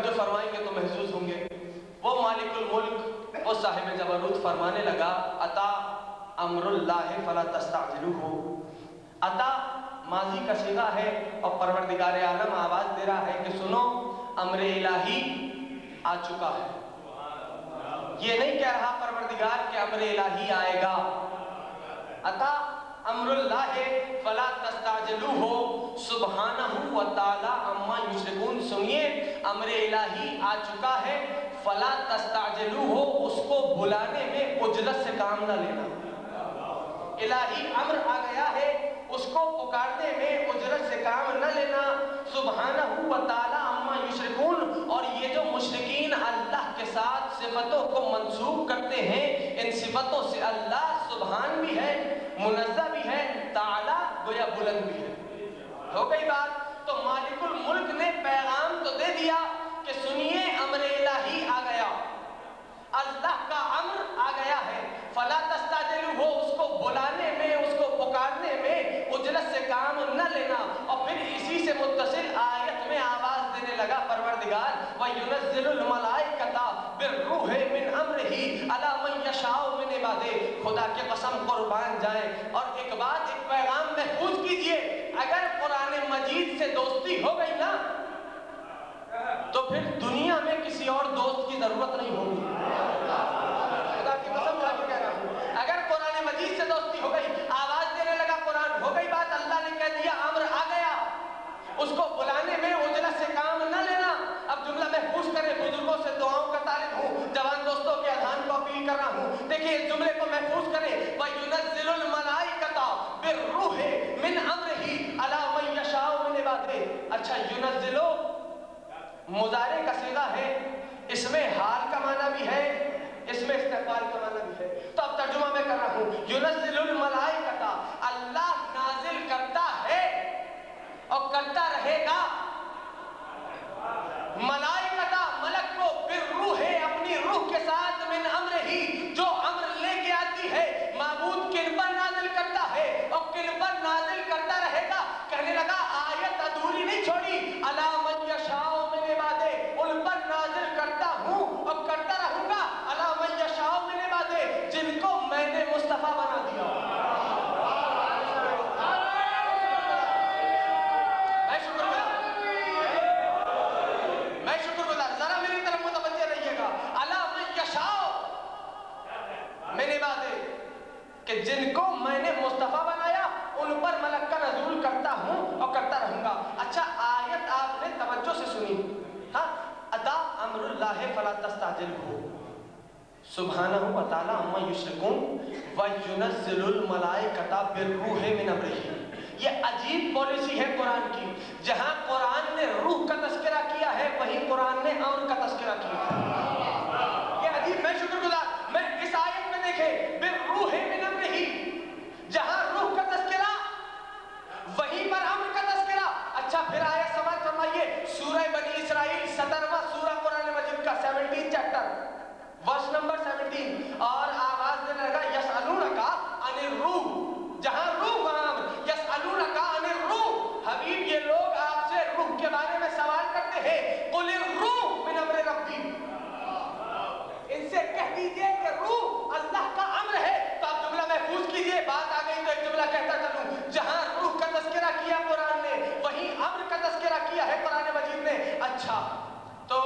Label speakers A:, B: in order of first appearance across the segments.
A: توجہ فرمائیں گے تو محسوس ہوں گے. وہ مالک الملک، وہ صاحب جبروت فرمانے لگا عطا امر اللہ فلا تستعجلوہ. عطا ماضی کا صیغہ ہے اور پروردگار عالم آواز دے رہا ہے کہ سنو امر الہی آ چکا ہے. یہ نہیں کہہ رہا پروردگار کہ امر الہی آئے گا. عطا امر اللہ فلا تستعجلوہ سبحانہ و تعالی عما یشرکون. سنیے امر الہی آ چکا ہے، فلا تستعجلوہ، اس کو بلانے میں عجلت سے کام نہ لینا. الہی امر آ گیا ہے، اس کو پکارنے میں اجرت سے کام نہ لینا. سبحانہ و تعالی عما یشرکون. اور یہ جو مشرکین اللہ کے ساتھ صفتوں کو منسوب کرتے ہیں، ان صفتوں سے اللہ سبحان بھی ہے، منزہ بھی ہے، تعالی گویا بلند بھی ہے. ہو گئی بات. تو مالک الملک نے پیغام تو دے دیا کہ سنیے امر الہی آ گیا، اللہ کا امر آ گیا ہے، فلا تستعجلوہ، اس کو بلانے میں، اس کو پکارنے میں اجلت سے کام نہ لینا. اور پھر اسی سے متصل آیت میں آواز دینے لگا پروردگار وَيُنَزِّلُ الْمَلَائِكَةَ بِالرُّوحِ مِنْ أَمْرِهِ عَلَى مَنْ يَشَاءُ مِنْ عِبَادِهِ. خدا کے قسم قربان جائیں. اور ایک بات، ایک پیغام محفوظ کیجئے، اگر قرآن مجید سے دوستی ہو گئی نا تو پھر دنیا میں کسی اور دوست کی ضرورت نہیں ہوگی. خدا کی قسم کھا کے کہہ رہا ہوں، اگر قرآن مجید سے دوستی ہو گئی، آواز دینے لگا قرآن، ہو گئی بات، اللہ نے کہہ دیا امر آ گیا، اس کو بلانے میں عجلت سے کام نہ لینا. اب جملہ محفوظ کریں، بزرگوں سے دعاؤں کا طالب ہوں، جوان دوستوں کے اذہان کو اپیل کر رہا ہوں. دیکھیں اس جملے کو محفوظ کریں وَيُنَزِّلُ الْمَلَائِكَةَ بِالرُّوحِ مِنْ أَمْرِهِ عَلَى مَنْ يَشَاءُ مِنْ عِبَادِهِ. اچھا، یُنَزِّلُ مضارع کا صیغہ ہے، اس میں حال کا معنی بھی ہے، اس میں استقبال کا معنی بھی ہے. تو اب ترجمہ میں کر رہا ہوں. یُنَزِّلُ الْمَلَائِكَةَ، اللہ نازل کرتا ہے اور کرتا رہے گا ملائکتا، ملک کو، بالروح، اپنی روح کے ساتھ، من امرہی، جو امر لے کے آتی ہے. معبود کن پر نازل کرتا ہے اور کن پر نازل کرتا رہے گا. کہنے لگا آیت ادھوری نہیں چھوڑی، علی من یشاء من عبادہ، ان پر نازل کرتا ہوں اور کرتا رہوں گا، علی من یشاء من عبادہ، جن کو میں نے مصطفیٰ بنا دیا. کہ جن کو میں نے مصطفیٰ بنایا ان پر ملک کا نزول کرتا ہوں اور کرتا رہوں گا. اچھا، آیت آپ نے توجہ سے سنی. ہاں، عطا امر اللہ فلا تستعجلہ سبحانہ و تعالی عما یشرکون وَيُنَزِّلُ الْمَلَائِكَةَ بِالرُّوحِ مِنْ أَمْرِهِ. یہ عجیب پالیسی ہے قرآن کی. جہاں قرآن نے روح کا تذکرہ کیا ہے، وہیں قرآن نے امر کا تذکرہ کیا ہے. یہ عجیب. میں شکر گزار، میں اس آیت میں دیکھیں بالروح من امرہ، جہاں روح کا تذکرہ وہیں پر امر کا تذکرہ. اچھا، پھر آیت سماعت فرمائیے، سورہ بنی اسرائیل 17واں سورہ قرآن مجید کا 17 چیپٹر ورس نمبر 17. اور آواز دینے لگا یسألونک عن الروح، جہاں روح وہاں امر. یسألونک عن الروح، حبیب یہ لوگ آپ سے روح کے بارے میں سوال کرتے ہیں. قل الروح من امر ربی، ان سے کہہ دیجئے کہ روح اللہ کا امر ہے. تو آپ جملہ محفوظ کیجئے، بات آ گئی تو ایک جملہ کہتا چلوں. جہاں روح کا تذکرہ کیا قرآن نے، وہیں امر کا تذکرہ کیا ہے قرآن مجید نے. اچھا، تو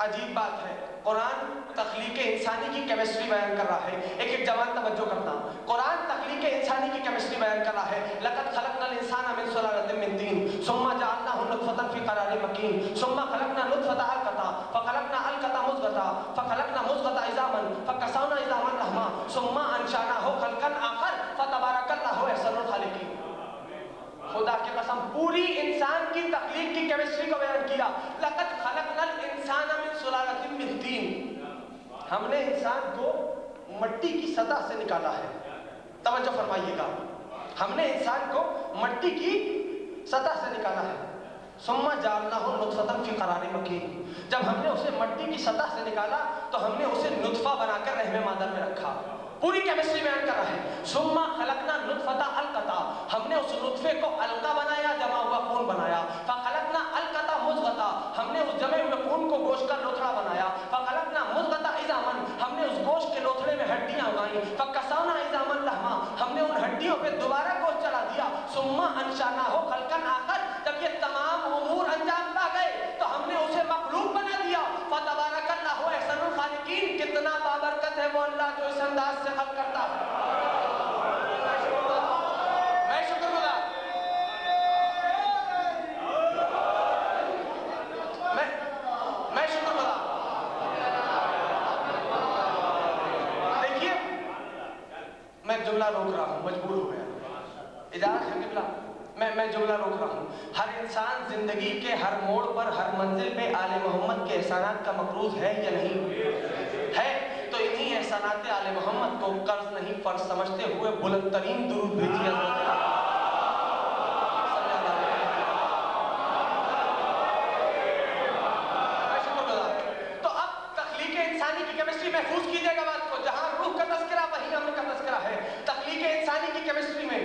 A: عجیب بات ہے، قرآن تخلیق انسانی کی کیمسٹری بیان کر رہا ہے. ایک جوان توجہ کرنا، قرآن تخلیق انسانی کی کیمسٹری بیان کر رہا ہے. لقد خلقنا الانسان من سلالۃ من طین ثم جعلناه نطفة في قرار مکین ثم خلقنا نطفة علقة فخلقنا علقة مضغة فخلقنا مضغة عظاما فكسونا عظاما لحما ثم انشأناه خلقا آخر فتبارك الله احسن الخالقین. خدا کی قسم پوری انسان کی تخلیق کی کیمسٹری کو بیان کیا. لقد خلقنا الانسان من سلالۃ من طین، ہم نے انسان کو مٹی کی سطح سے نکالا ہے. توجہ فرمائیے گا، ہم نے انسان کو مٹی کی سطح سے نکالا ہے. ثم جعلناه نطفة في قرار مکین، جب ہم نے اسے مٹی کی سطح سے نکالا تو ہم نے اسے نطفہ بنا کر رحم مادر میں رکھا. پوری کیمسٹری بیان کر رہا ہے. ثم خلقنا نطفة علقة، ہم نے اس نطفے کو علقہ بنایا، جمع ہوا خون بنایا. فخلقنا علقة مضغة، ہم نے اس جمع پہ دوبارہ گوشت چلا دیا. ثم انشأناہ خلقا آخر. جب یہ تمام امور انجام پا گئے تو ہم نے اسے مخلوق بنا دیا. فتبارک اللہ احسن الخالقین. کتنا بابرکت ہے وہ اللہ جو اس انداز سے خلق کرتا ہے. میں شکر گزار میں شکر گزار. دیکھیے میں جملہ روک رہا ہوں, مجبور ہو گیا, اجازت ہے قبلہ, میں جملہ روک رہا ہوں. ہر انسان زندگی کے ہر موڑ پر, ہر منزل پہ آل محمد کے احسانات کا مقروض ہے یا نہیں ہے؟ تو انہی احسانات آل محمد کو قرض نہیں فرض سمجھتے ہوئے بلند ترین درود بھیجیے. تو اب تخلیق انسانی کی کیمسٹری محفوظ کیجیے گا بات کو. جہاں روح کا تذکرہ وہی امر کا تذکرہ ہے. تخلیق انسانی کی کیمسٹری میں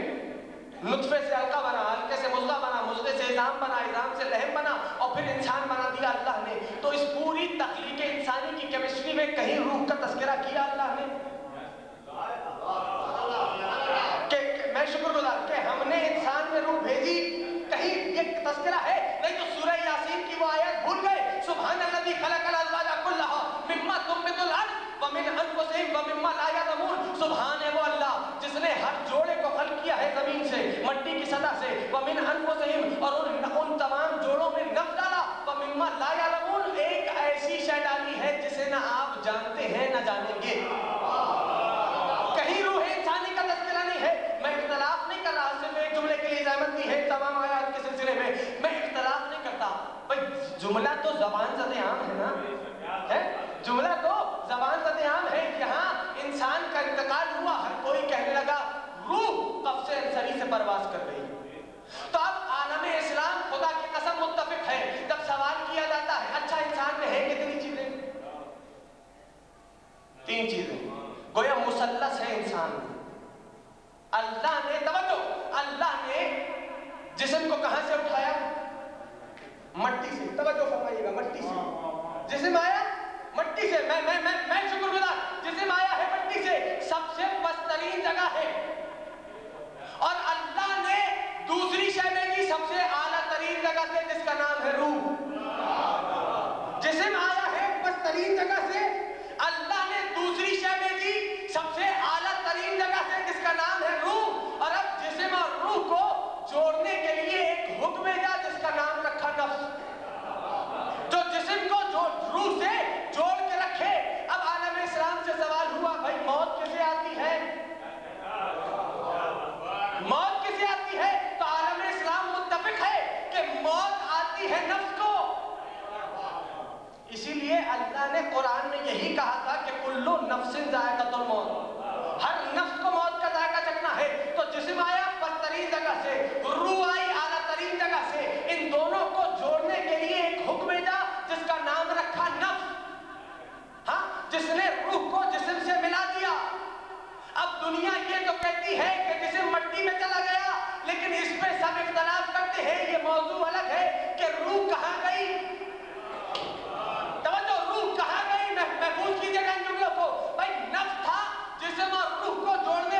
A: نطفے سے علقہ بنا, علقے سے مضغہ بنا, مضغے سے عظام بنا, عظام سے لحم بنا, اور پھر انسان بنا دیا اللہ نے. تو اس پوری تخلیق انسانی کی کیمسٹری میں کہیں روح کا تذکرہ کیا اللہ نے؟ میں شکر گزار کہ ہم نے انسان میں روح بھیجی, کہیں یہ تذکرہ ہے؟ نہیں تو سورہ یاسین کی وہ آیت بھول گئے, سبحان الذی خلق الازواج کلھا مما تنبت الارض ومن انفسہم ومما لا یعلمون. سبحان ہے وہ اللہ جس نے ہر جوڑے کو خلق کیا ہے زمین سے, مٹی کی سطح سے, ومن انفسہم, اور ان تمام جوڑوں میں نفس ڈالا, ومما لا یعلمون, ایک ایسی شے ڈالی ہے جسے نہ آپ جانتے ہیں نہ جانیں گے. کہیں روح انسانی کا تذکرہ نہیں ہے. میں اختلاف نہیں کر رہا, صرف ایک جملے کے لیے زحمت دی ہے تمام آیات کے سلسلے میں اختلاف نہیں کرتا. بھائی جملہ تو زبان زد عام ہے نا, جملہ تو زبان زد عام ہے. یہاں انسان کا انتقال ہوا, ہر کوئی کہنے لگا روح قفص انصری سے پرواز کر گئی. تو اب عالم اسلام خدا کی قسم متفق ہے. جب سوال کیا جاتا ہے اچھا انسان میں ہے کتنی چیزیں؟ 3 چیزیں. گویا مثلث ہے انسان. اللہ نے, توجہ, اللہ نے جسم کو کہاں سے اٹھایا؟ مٹی سے. توجہ فرمائیے گا, مٹی سے جسم آیا, مٹی سے. میں شکر گزار, جسم آیا ہے مٹی سے, سب سے پسترین جگہ ہے. اور اللہ نے دوسری شے بھیجی سب سے اعلیٰ ترین جگہ سے, جس کا نام ہے روح. جسم آیا ہے پسترین جگہ سے, اللہ نے دوسری شے بھیجی سب سے اعلیٰ ترین جگہ سے, جس کا نام ہے روح. اور اب جسم اور روح کو جوڑنے کے لیے ایک حکم بھیجا جس کا نام رکھا نفس, جو جسم کو روح سے جوڑ کے رکھے. اب عالم اسلام سے سوال ہوا, بھائی موت کسے آتی ہے؟ موت کسے آتی ہے؟ تو عالم اسلام متفق ہے کہ موت آتی ہے نفس کو. اسی لیے اللہ نے قرآن میں یہی کہا تھا کہ کلو نفس ذائقۃ الموت, ہر نفس کو موت کا ذائقہ چکھنا ہے. تو جسم آیا بدترین جگہ سے, روح آئی اعلیٰ ترین جگہ سے, ان دونوں کو جوڑنے کے لیے ایک حکم بھیجا جس کا نام رکھا نفس. ہاں, جس نے روح کو جسم سے ملا دیا. اب دنیا یہ تو کہتی ہے کہ جسم مٹی میں چلا گیا, لیکن اس پہ سب اختلاف کرتے ہیں. یہ موضوع الگ ہے کہ روح کہاں گئی. توجہ, روح کہاں گئی؟ محفوظ کیجیے گا ان جملوں کو. بھائی نفس تھا, جسم اور روح کو جوڑنے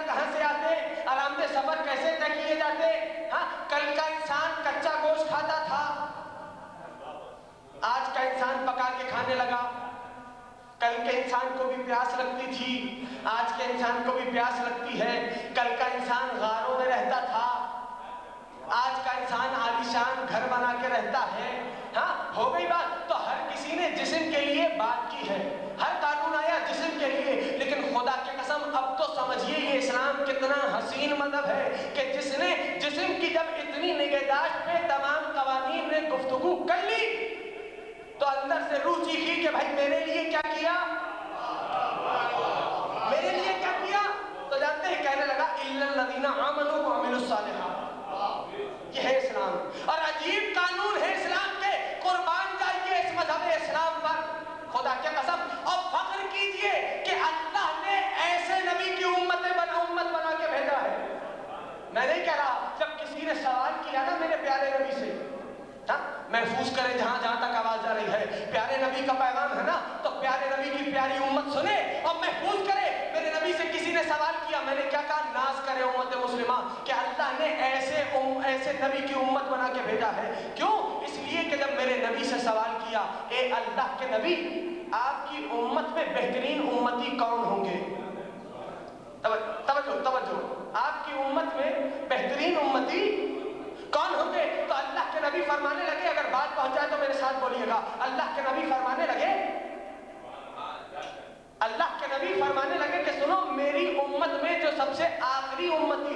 A: کہاں سے آتے، آرام دہ سفر کیسے طے کیے جاتے. ہاں، کل کا انسان کچا گوشت کھاتا تھا، آج کا انسان پکا کے کھانے لگا. کل کے انسان کو بھی پیاس لگتی تھی، آج کے انسان کو بھی پیاس لگتی ہے. کل کا انسان غاروں میں رہتا تھا، آج کا انسان عالیشان گھر بنا کے رہتا ہے. ہاں، ہو گئی بات. تو ہر کسی نے جسم کے لیے بات کی ہے، ہر قانون آیا جسم کے لیے. لیکن خدا کی قسم اب تو سمجھیے یہ اسلام کتنا حسین مذہب ہے کہ جس نے جسم کی جب اتنی نگہداشت پہ تمام قوانین نے گفتگو کر لی تو اندر سے روح چیخی کہ بھائی میرے لیے کیا کیا، میرے لیے کیا کیا. تو جانتے ہیں کہنے لگا الا الذین آمنوا وعملوا الصالحات. یہ ہے اسلام. اور عجیب قانون ہے اسلام کے. قربان جائیے اس مذہب اسلام پر خدا کی قسم، اور فخر کیجئے کہ اللہ نے ایسے نبی کی امت بنا کے بھیجا ہے. میں نہیں کہہ رہا، جب کسی نے سوال کیا نا میرے پیارے نبی سے، محفوظ کرے جہاں جہاں تک آواز جا رہی ہے، پیارے نبی کا پیغام ہے نا، تو پیارے نبی کی پیاری امت سنے اور محفوظ کرے. میرے نبی سے کسی نے سوال کیا، میں نے کیا کہا؟ ناز کرے امت مسلمہ کہ اللہ نے ایسے نبی کی امت بنا کے بھیجا ہے. کیوں؟ اس لیے کہ جب میرے نبی سے سوال کیا، اے اللہ کے نبی، آپ کی امت میں بہترین امتی کون ہوں گے؟ توجہ، آپ کی امت میں بہترین امتی کون ہوں گے؟ تو اللہ کے نبی فرمانے لگے، اگر بات پہنچ جائے تو میرے ساتھ بولیے گا، اللہ کے نبی فرمانے لگے کہ سنو، میری امت میں جو سب سے آخری امتی